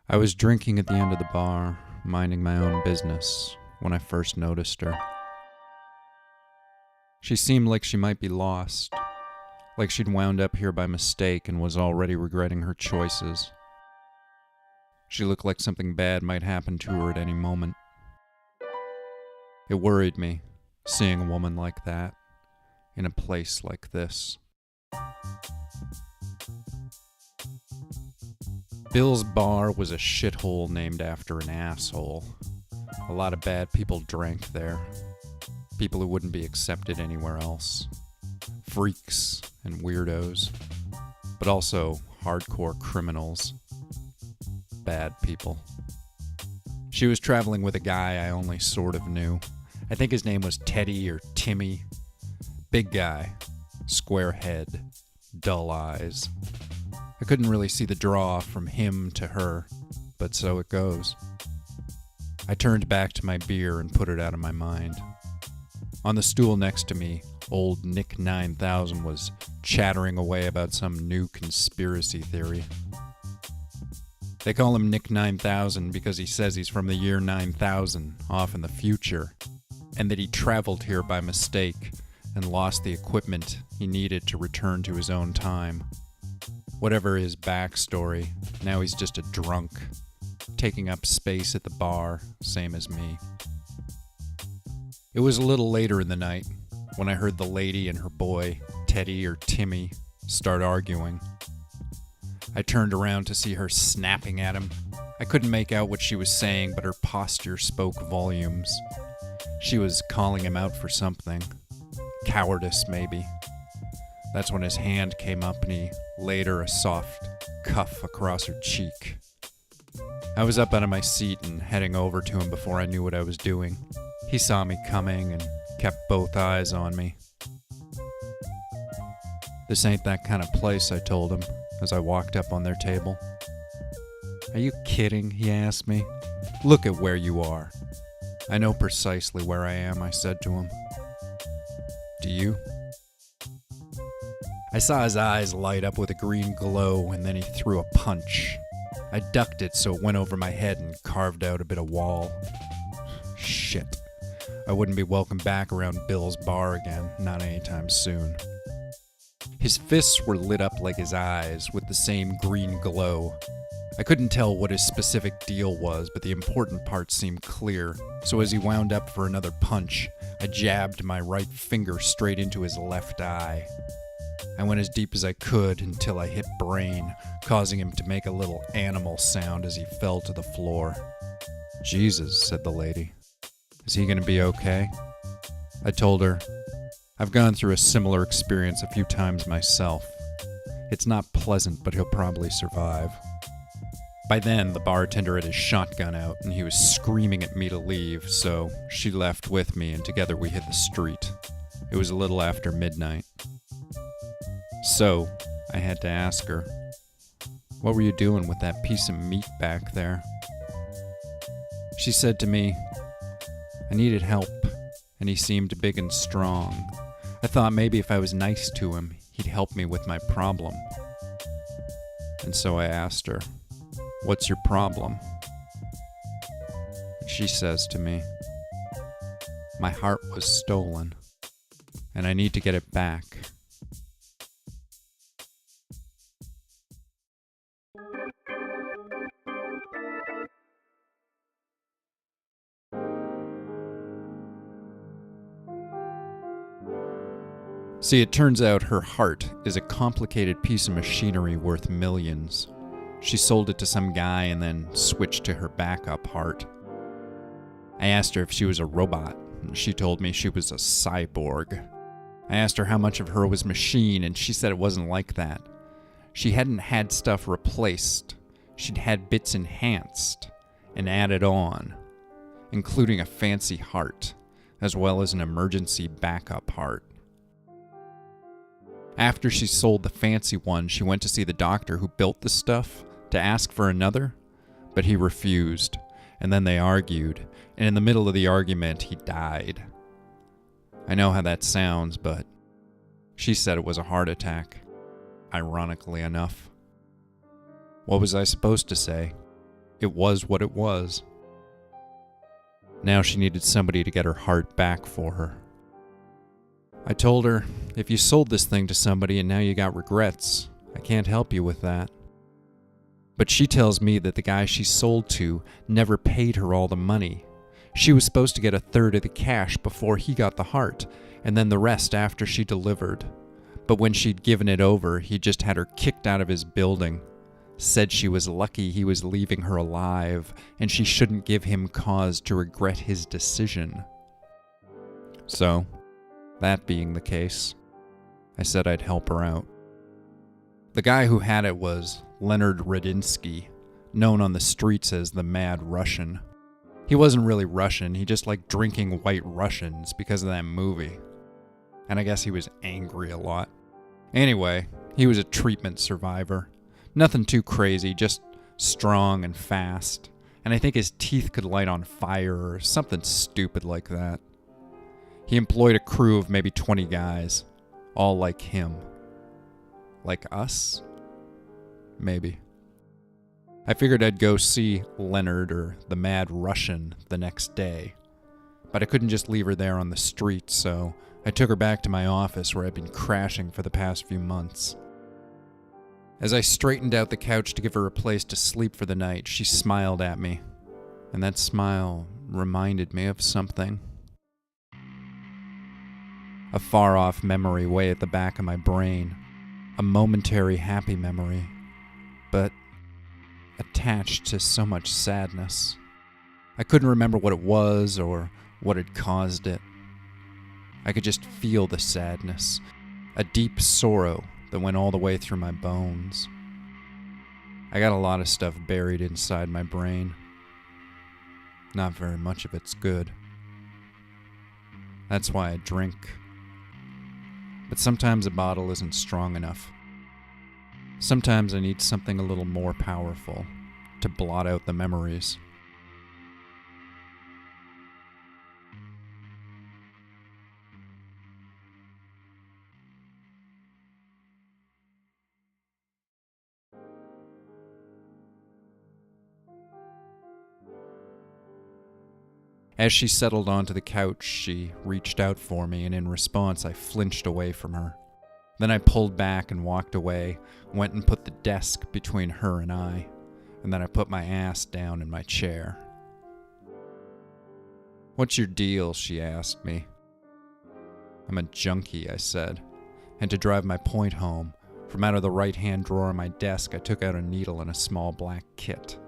I was drinking at the end of the bar, minding my own business, when I first noticed her. She seemed like she might be lost, like she'd wound up here by mistake and was already regretting her choices. She looked like something bad might happen to her at any moment. It worried me, seeing a woman like that, in a place like this. Bill's bar was a shithole named after an asshole. A lot of bad people drank there. People who wouldn't be accepted anywhere else. Freaks and weirdos. But also hardcore criminals. Bad people. She was traveling with a guy I only sort of knew. I think his name was Teddy or Timmy. Big guy. Square head. Dull eyes. I couldn't really see the draw from him to her, but so it goes. I turned back to my beer and put it out of my mind. On the stool next to me, old Nick 9000 was chattering away about some new conspiracy theory. They call him Nick 9000 because he says he's from the year 9000, off in the future, and that he traveled here by mistake and lost the equipment he needed to return to his own time. Whatever his backstory, now he's just a drunk, taking up space at the bar, same as me. It was a little later in the night when I heard the lady and her boy, Teddy or Timmy, start arguing. I turned around to see her snapping at him. I couldn't make out what she was saying, but her posture spoke volumes. She was calling him out for something. Cowardice, maybe. That's when his hand came up and he laid her a soft cuff across her cheek. I was up out of my seat and heading over to him before I knew what I was doing. He saw me coming and kept both eyes on me. "This ain't that kind of place," I told him as I walked up on their table. "Are you kidding?" he asked me. "Look at where you are." "I know precisely where I am," I said to him. "Do you?" I saw his eyes light up with a green glow, and then he threw a punch. I ducked it so it went over my head and carved out a bit of wall. Shit. I wouldn't be welcome back around Bill's bar again, not anytime soon. His fists were lit up like his eyes, with the same green glow. I couldn't tell what his specific deal was, but the important parts seemed clear, so as he wound up for another punch, I jabbed my right finger straight into his left eye. I went as deep as I could until I hit brain, causing him to make a little animal sound as he fell to the floor. "Jesus," said the lady. "Is he going to be okay?" I told her, "I've gone through a similar experience a few times myself. It's not pleasant, but he'll probably survive." By then, the bartender had his shotgun out, and he was screaming at me to leave, so she left with me, and together we hit the street. It was a little after midnight. So, I had to ask her, "What were you doing with that piece of meat back there?" She said to me, "I needed help, and he seemed big and strong. I thought maybe if I was nice to him, he'd help me with my problem." And so I asked her, "What's your problem?" And she says to me, "My heart was stolen, and I need to get it back." See, it turns out her heart is a complicated piece of machinery worth millions. She sold it to some guy and then switched to her backup heart. I asked her if she was a robot, and she told me she was a cyborg. I asked her how much of her was machine, and she said it wasn't like that. She hadn't had stuff replaced. She'd had bits enhanced and added on, including a fancy heart, as well as an emergency backup heart. After she sold the fancy one, she went to see the doctor who built the stuff to ask for another, but he refused, and then they argued, and in the middle of the argument, he died. I know how that sounds, but she said it was a heart attack, ironically enough. What was I supposed to say? It was what it was. Now she needed somebody to get her heart back for her. I told her, if you sold this thing to somebody and now you got regrets, I can't help you with that. But she tells me that the guy she sold to never paid her all the money. She was supposed to get a third of the cash before he got the heart, and then the rest after she delivered. But when she'd given it over, he just had her kicked out of his building. Said she was lucky he was leaving her alive, and she shouldn't give him cause to regret his decision. So, that being the case, I said I'd help her out. The guy who had it was Leonard Radinsky, known on the streets as the Mad Russian. He wasn't really Russian, he just liked drinking White Russians because of that movie. And I guess he was angry a lot. Anyway, he was a treatment survivor. Nothing too crazy, just strong and fast. And I think his teeth could light on fire or something stupid like that. He employed a crew of maybe 20 guys, all like him. Like us? Maybe. I figured I'd go see Leonard or the Mad Russian the next day. But I couldn't just leave her there on the street, so I took her back to my office where I'd been crashing for the past few months. As I straightened out the couch to give her a place to sleep for the night, she smiled at me. And that smile reminded me of something. A far-off memory way at the back of my brain. A momentary happy memory. But attached to so much sadness. I couldn't remember what it was or what had caused it. I could just feel the sadness. A deep sorrow that went all the way through my bones. I got a lot of stuff buried inside my brain. Not very much of it's good. That's why I drink. But sometimes a bottle isn't strong enough. Sometimes I need something a little more powerful to blot out the memories. As she settled onto the couch, she reached out for me, and in response, I flinched away from her. Then I pulled back and walked away, went and put the desk between her and I, and then I put my ass down in my chair. "What's your deal?" she asked me. "I'm a junkie," I said, and to drive my point home, from out of the right-hand drawer of my desk, I took out a needle and a small black kit.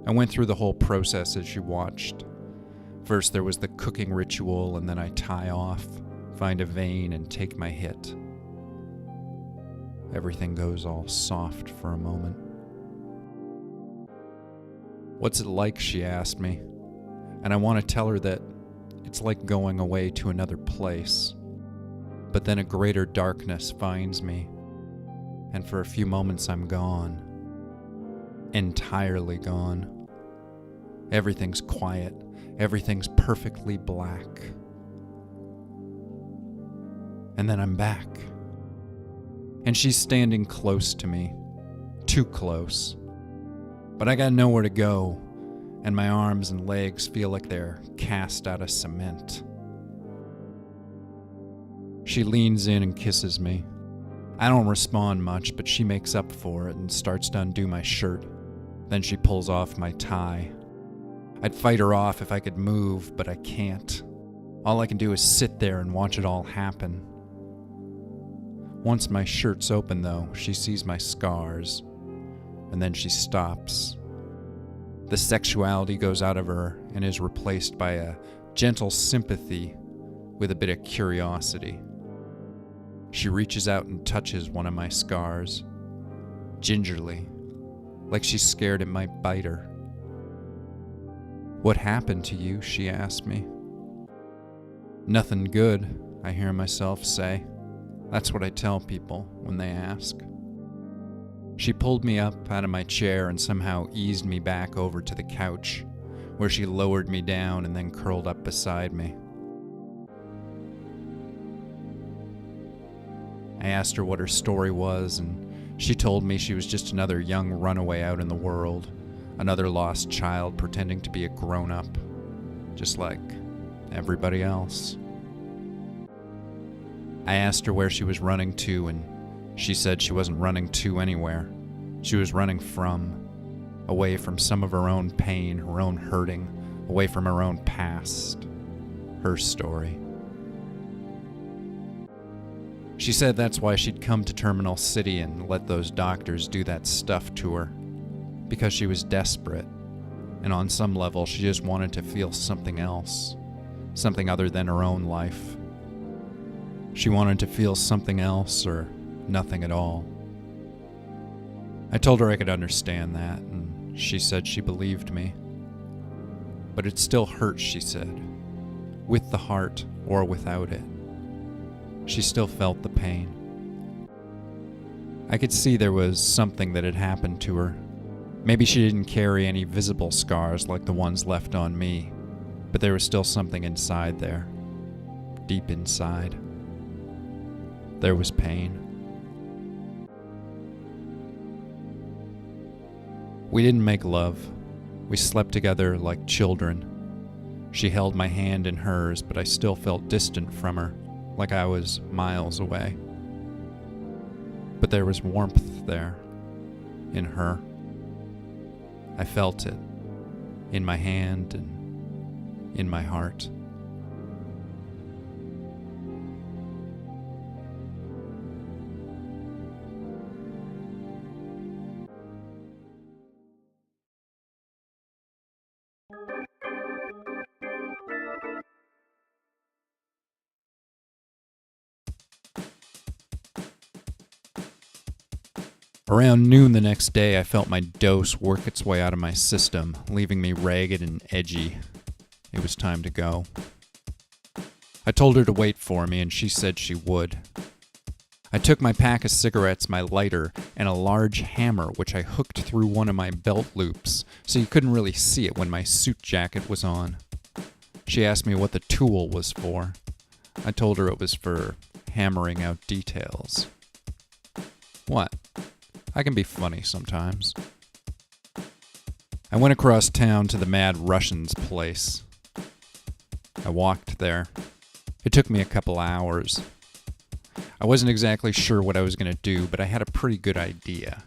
I went through the whole process as she watched. First there was the cooking ritual, and then I tie off, find a vein, and take my hit. Everything goes all soft for a moment. "What's it like?" she asked me, and I want to tell her that it's like going away to another place. But then a greater darkness finds me, and for a few moments I'm gone. Entirely gone. Everything's quiet. Everything's perfectly black. And then I'm back. And she's standing close to me. Too close. But I got nowhere to go, and my arms and legs feel like they're cast out of cement. She leans in and kisses me. I don't respond much, but she makes up for it and starts to undo my shirt. Then she pulls off my tie. I'd fight her off if I could move, but I can't. All I can do is sit there and watch it all happen. Once my shirt's open, though, she sees my scars, and then she stops. The sexuality goes out of her and is replaced by a gentle sympathy with a bit of curiosity. She reaches out and touches one of my scars, gingerly, like she's scared it might bite her. "What happened to you?" she asked me. "Nothing good," I hear myself say. That's what I tell people when they ask. She pulled me up out of my chair and somehow eased me back over to the couch, where she lowered me down and then curled up beside me. I asked her what her story was, and she told me she was just another young runaway out in the world, Another lost child pretending to be a grown-up, just like everybody else. I asked her where she was running to, and she said she wasn't running to anywhere. She was running from, away from some of her own pain, her own hurting, away from her own past, her story. She said that's why she'd come to Terminal City and let those doctors do that stuff to her, because she was desperate, and on some level she just wanted to feel something else, something other than her own life. She wanted to feel something else or nothing at all. I told her I could understand that, and she said she believed me. But it still hurts, she said, with the heart or without it. She still felt the pain. I could see there was something that had happened to her. Maybe she didn't carry any visible scars like the ones left on me, but there was still something inside there, deep inside. There was pain. We didn't make love. We slept together like children. She held my hand in hers, but I still felt distant from her, like I was miles away. But there was warmth there, in her. I felt it, in my hand and in my heart. Around noon the next day, I felt my dose work its way out of my system, leaving me ragged and edgy. It was time to go. I told her to wait for me, and she said she would. I took my pack of cigarettes, my lighter, and a large hammer, which I hooked through one of my belt loops, so you couldn't really see it when my suit jacket was on. She asked me what the tool was for. I told her it was for hammering out details. What? I can be funny sometimes. I went across town to the Mad Russian's place. I walked there. It took me a couple hours. I wasn't exactly sure what I was going to do, but I had a pretty good idea.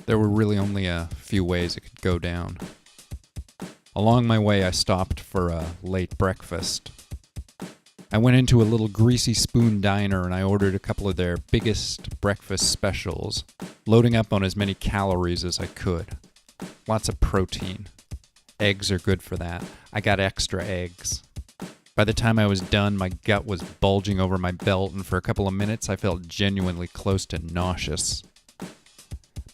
There were really only a few ways it could go down. Along my way, I stopped for a late breakfast. I went into a little greasy spoon diner and I ordered a couple of their biggest breakfast specials, loading up on as many calories as I could. Lots of protein. Eggs are good for that. I got extra eggs. By the time I was done, my gut was bulging over my belt, and for a couple of minutes I felt genuinely close to nauseous.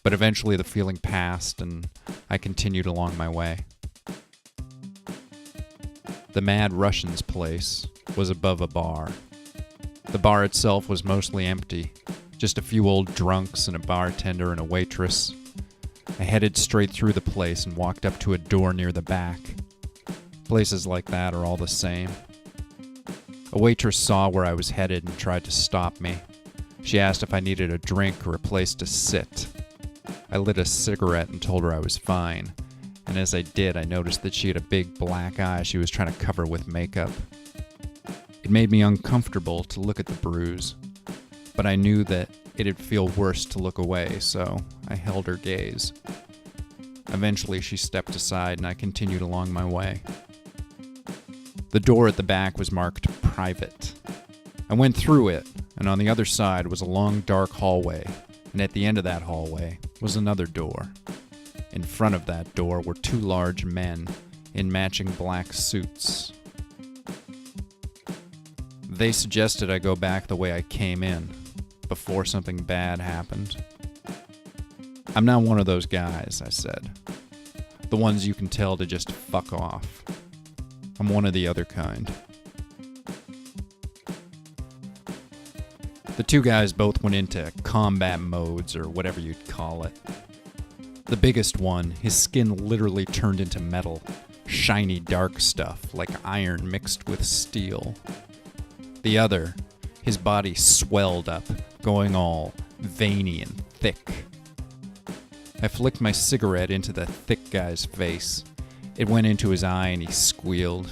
But eventually the feeling passed and I continued along my way. The Mad Russian's place was above a bar. The bar itself was mostly empty, just a few old drunks and a bartender and a waitress. I headed straight through the place and walked up to a door near the back. Places like that are all the same. A waitress saw where I was headed and tried to stop me. She asked if I needed a drink or a place to sit. I lit a cigarette and told her I was fine, and as I did, I noticed that she had a big black eye she was trying to cover with makeup. It made me uncomfortable to look at the bruise, but I knew that it'd feel worse to look away, so I held her gaze. Eventually, she stepped aside and I continued along my way. The door at the back was marked private. I went through it, and on the other side was a long dark hallway, and at the end of that hallway was another door. In front of that door were two large men in matching black suits. They suggested I go back the way I came in, before something bad happened. I'm not one of those guys, I said. The ones you can tell to just fuck off. I'm one of the other kind. The two guys both went into combat modes, or whatever you'd call it. The biggest one, his skin literally turned into metal, shiny dark stuff, like iron mixed with steel. The other, his body swelled up, going all veiny and thick. I flicked my cigarette into the thick guy's face. It went into his eye and he squealed.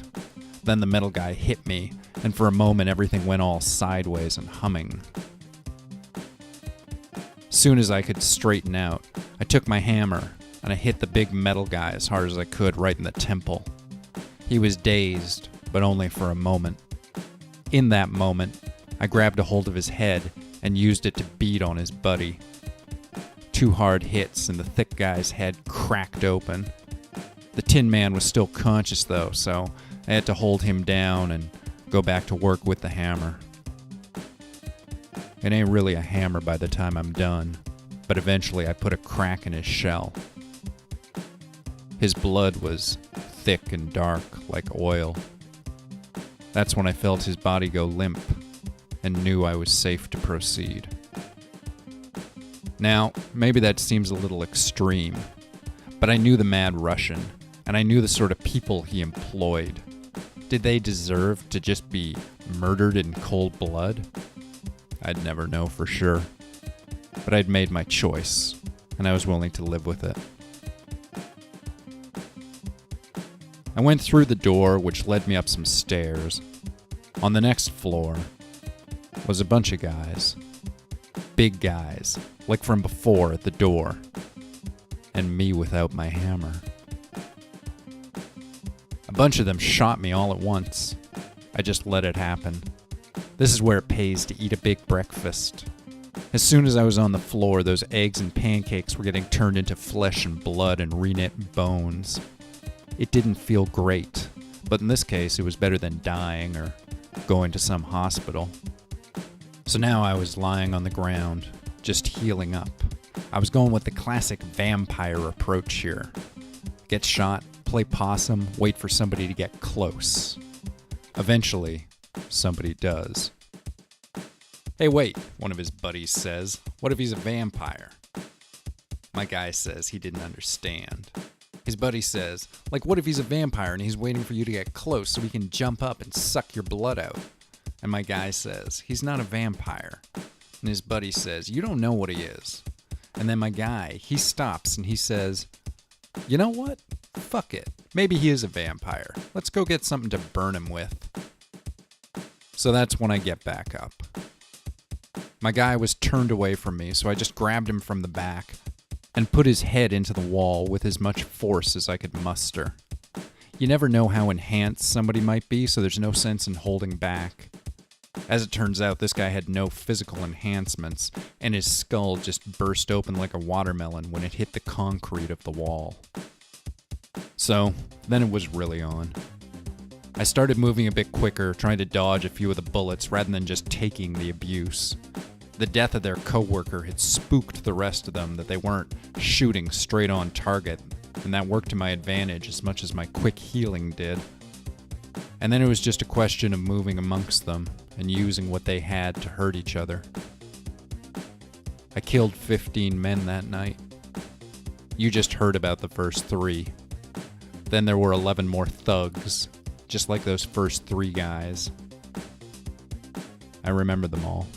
Then the metal guy hit me, and for a moment everything went all sideways and humming. Soon as I could straighten out, I took my hammer and I hit the big metal guy as hard as I could right in the temple. He was dazed, but only for a moment. In that moment, I grabbed a hold of his head and used it to beat on his buddy. 2 hard hits and the thick guy's head cracked open. The Tin Man was still conscious though, so I had to hold him down and go back to work with the hammer. It ain't really a hammer by the time I'm done, but eventually I put a crack in his shell. His blood was thick and dark like oil. That's when I felt his body go limp and knew I was safe to proceed. Now, maybe that seems a little extreme, but I knew the Mad Russian, and I knew the sort of people he employed. Did they deserve to just be murdered in cold blood? I'd never know for sure. But I'd made my choice, and I was willing to live with it. I went through the door, which led me up some stairs. On the next floor was a bunch of guys. Big guys, like from before at the door. And me without my hammer. A bunch of them shot me all at once. I just let it happen. This is where it pays to eat a big breakfast. As soon as I was on the floor, those eggs and pancakes were getting turned into flesh and blood and reknit bones. It didn't feel great, but in this case it was better than dying or going to some hospital. So now I was lying on the ground, just healing up. I was going with the classic vampire approach here. Get shot, play possum, wait for somebody to get close. Eventually, somebody does. "Hey, wait," one of his buddies says. "What if he's a vampire?" My guy says he didn't understand. His buddy says, "Like, what if he's a vampire and he's waiting for you to get close so he can jump up and suck your blood out?" And my guy says, "He's not a vampire." And his buddy says, "You don't know what he is." And then my guy, he stops and he says, "You know what? Fuck it. Maybe he is a vampire. Let's go get something to burn him with." So that's when I get back up. My guy was turned away from me, so I just grabbed him from the back and put his head into the wall with as much force as I could muster. You never know how enhanced somebody might be, so there's no sense in holding back. As it turns out, this guy had no physical enhancements, and his skull just burst open like a watermelon when it hit the concrete of the wall. So, then it was really on. I started moving a bit quicker, trying to dodge a few of the bullets rather than just taking the abuse. The death of their coworker had spooked the rest of them that they weren't shooting straight on target, and that worked to my advantage as much as my quick healing did. And then it was just a question of moving amongst them and using what they had to hurt each other. I killed 15 men that night. You just heard about the first 3. Then there were 11 more thugs, just like those first 3 guys. I remember them all.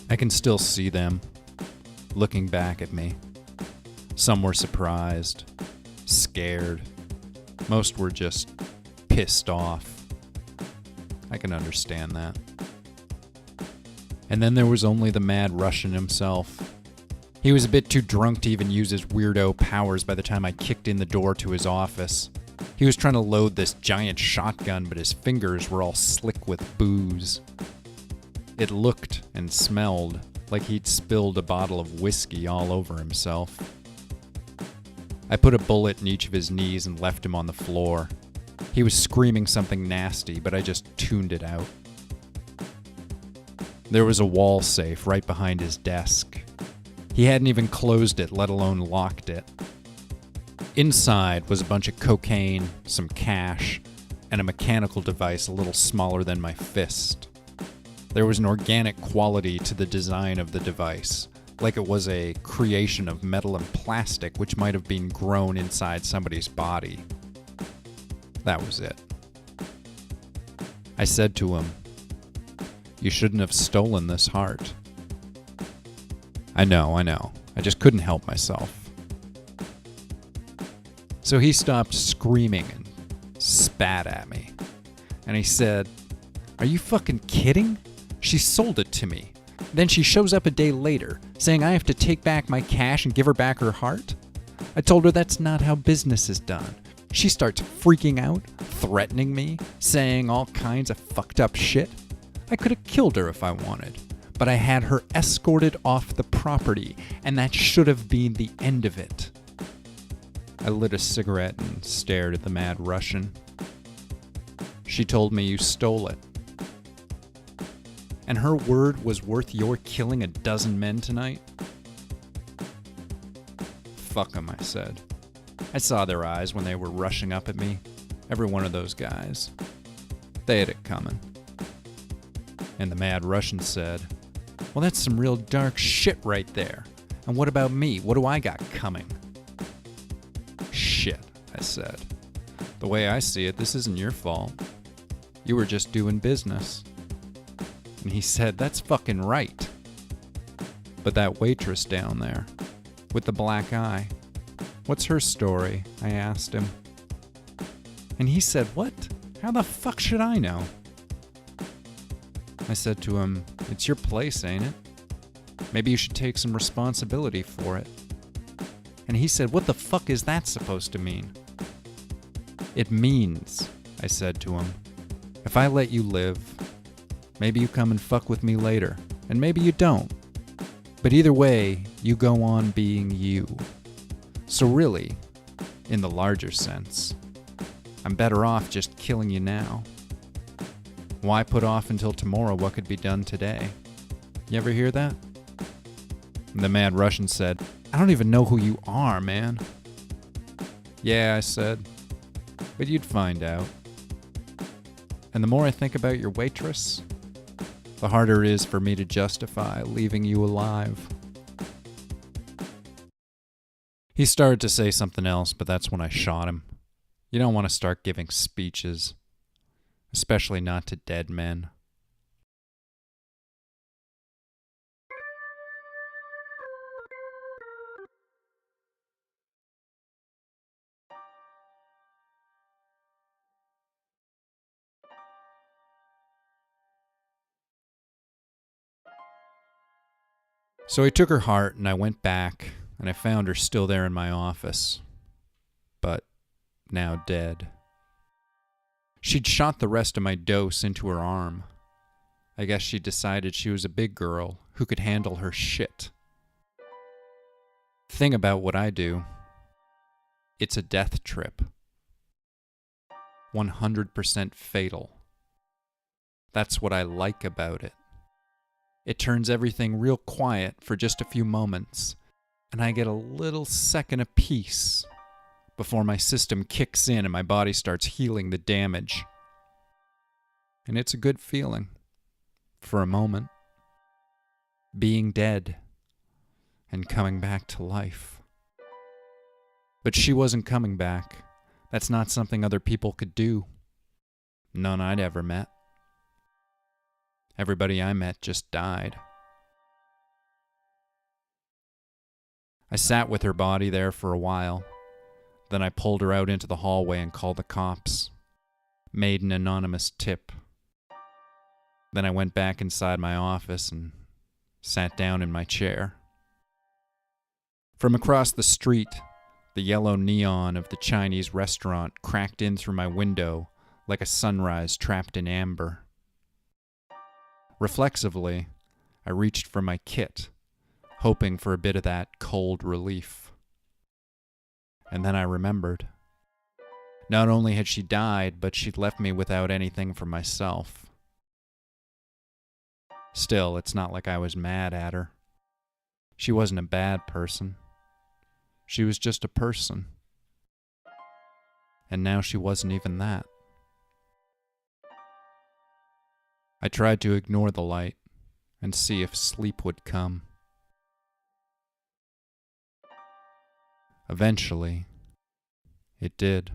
I can still see them, looking back at me. Some were surprised, scared. Most were just pissed off. I can understand that. And then there was only the Mad Russian himself. He was a bit too drunk to even use his weirdo powers by the time I kicked in the door to his office. He was trying to load this giant shotgun, but his fingers were all slick with booze. It looked and smelled like he'd spilled a bottle of whiskey all over himself. I put a bullet in each of his knees and left him on the floor. He was screaming something nasty, but I just tuned it out. There was a wall safe right behind his desk. He hadn't even closed it, let alone locked it. Inside was a bunch of cocaine, some cash, and a mechanical device a little smaller than my fist. There was an organic quality to the design of the device, like it was a creation of metal and plastic which might have been grown inside somebody's body. That was it. I said to him, "You shouldn't have stolen this heart." I know. I just couldn't help myself. So he stopped screaming and spat at me. And he said, "Are you fucking kidding? She sold it to me. Then she shows up a day later, saying I have to take back my cash and give her back her heart?" I told her that's not how business is done. She starts freaking out, threatening me, saying all kinds of fucked up shit. I could have killed her if I wanted, but I had her escorted off the property, and that should have been the end of it. I lit a cigarette and stared at the mad Russian. She told me you stole it. And her word was worth your killing a dozen men tonight? Fuck 'em, I said. I saw their eyes when they were rushing up at me. Every one of those guys. They had it coming. And the mad Russian said, "Well, that's some real dark shit right there. And what about me? What do I got coming?" "Shit," I said. "The way I see it, this isn't your fault. You were just doing business." And he said, "That's fucking right. But that waitress down there, with the black eye, what's her story?" I asked him. And he said, "What? How the fuck should I know?" I said to him, "It's your place, ain't it? Maybe you should take some responsibility for it." And he said, "What the fuck is that supposed to mean?" "It means," I said to him, "if I let you live, maybe you come and fuck with me later, and maybe you don't. But either way, you go on being you. So really, in the larger sense, I'm better off just killing you now. Why put off until tomorrow what could be done today? You ever hear that?" And the mad Russian said, "I don't even know who you are, man." "Yeah," I said, "but you'd find out. And the more I think about your waitress, the harder it is for me to justify leaving you alive." He started to say something else, but that's when I shot him. You don't want to start giving speeches, especially not to dead men. So I took her heart and I went back and I found her still there in my office, but now dead. She'd shot the rest of my dose into her arm. I guess she decided she was a big girl who could handle her shit. Thing about what I do, it's a death trip. 100% fatal. That's what I like about it. It turns everything real quiet for just a few moments, and I get a little second of peace before my system kicks in and my body starts healing the damage. And it's a good feeling, for a moment. Being dead and coming back to life. But she wasn't coming back. That's not something other people could do. None I'd ever met. Everybody I met just died. I sat with her body there for a while. Then I pulled her out into the hallway and called the cops. Made an anonymous tip. Then I went back inside my office and sat down in my chair. From across the street, the yellow neon of the Chinese restaurant cracked in through my window like a sunrise trapped in amber. Reflexively, I reached for my kit, hoping for a bit of that cold relief. And then I remembered. Not only had she died, but she'd left me without anything for myself. Still, it's not like I was mad at her. She wasn't a bad person. She was just a person. And now she wasn't even that. I tried to ignore the light and see if sleep would come. Eventually, it did.